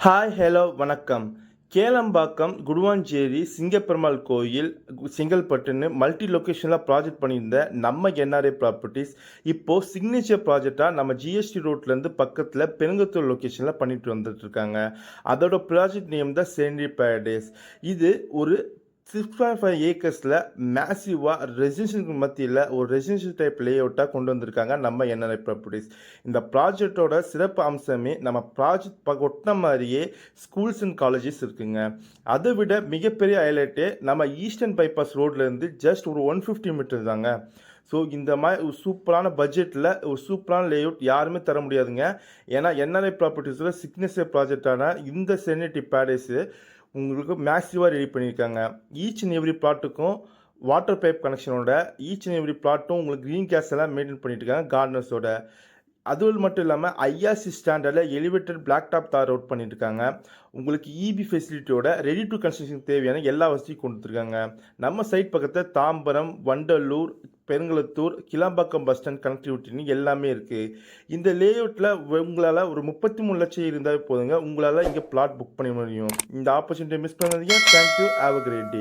Hi hello வணக்கம். கேளம்பாக்கம், குடுவாஞ்சேரி, சிங்கப்பெருமாள் கோயில், செங்கல்பட்டுன்னு multi லொகேஷனில் ப்ராஜெக்ட் பண்ணியிருந்த நம்ம என்ஆர்ஐ ப்ராப்பர்ட்டிஸ் இப்போ சிக்னேச்சர் ப்ராஜெக்டாக நம்ம ஜிஎஸ்டி ரோட்லேருந்து பக்கத்தில் பெருங்கத்தூர் லொக்கேஷனில் பண்ணிட்டு வந்துட்டு இருக்காங்க. அதோட ப்ராஜெக்ட் நேம் தான் சேண்டி பேரடைஸ். இது ஒரு 6.5 ஏக்கர்ஸில் மேசிவாக ரெசிடென்ஷியலுக்கு மத்தியில் ஒரு ரெசிடென்ஷியல் டைப் லே அவுட்டாக கொண்டு வந்திருக்காங்க நம்ம என்ஆர்ஐ ப்ராப்பர்ட்டிஸ். இந்த ப்ராஜெக்டோட சிறப்பு அம்சமே நம்ம ப்ராஜெக்ட் ஒட்டின மாதிரியே ஸ்கூல்ஸ் அண்ட் காலேஜஸ் இருக்குங்க. அதை விட மிகப்பெரிய ஹைலைட்டே நம்ம ஈஸ்டர்ன் பைபாஸ் ரோட்லேருந்து ஜஸ்ட் ஒரு 150 மீட்டர் தாங்க. ஸோ இந்த மாதிரி ஒரு சூப்பரான பட்ஜெட்டில் ஒரு சூப்பரான லேஅவுட் யாருமே தர முடியாதுங்க. ஏன்னா என்ஆர்ஐ ப்ராப்பர்ட்டிஸில் சிக்னேச்சர் ப்ராஜெக்டான இந்த செனிட்டி பேரடைஸு உங்களுக்கு மேசிவாக ரெடி பண்ணியிருக்காங்க. ஈச் அண்ட் எவ்ரி பிளாட்டுக்கும் வாட்டர் பைப் கனெக்ஷனோட ஈச் அண்ட் எவ்ரி பிளாட்டும் உங்களுக்கு க்ரீன் கேஸ் எல்லாம் மெயின்டைன் பண்ணிட்டு இருக்காங்க கார்டனர்ஸோட. அதுவும் மட்டும் இல்லாமல் ஐஆர்சி ஸ்டாண்டர்டில் எலிவேட்டட் பிளாக் டாப் தார் அவுட் பண்ணிட்டு இருக்காங்க. உங்களுக்கு இபி ஃபெசிலிட்டியோட ரெடி டு கன்ஸ்ட்ரக்ஷன் தேவையான எல்லா வசதியும் கொடுத்துருக்காங்க. நம்ம சைட் பக்கத்தில் தாம்பரம், வண்டலூர், பெருங்களத்தூர், கிளாம்பாக்கம் பஸ் ஸ்டாண்ட் கனெக்டிவிட்டின்னு எல்லாமே இருக்குது. இந்த லேஅவுட்டில் உங்களால் ஒரு 33 லட்சம் இருந்தால் போதுங்க, உங்களால் இங்கே பிளாட் புக் பண்ண முடியும். இந்த ஆப்பர்ச்சுனிட்டியை மிஸ் பண்ணாதீங்க. Thank you. Have a great day.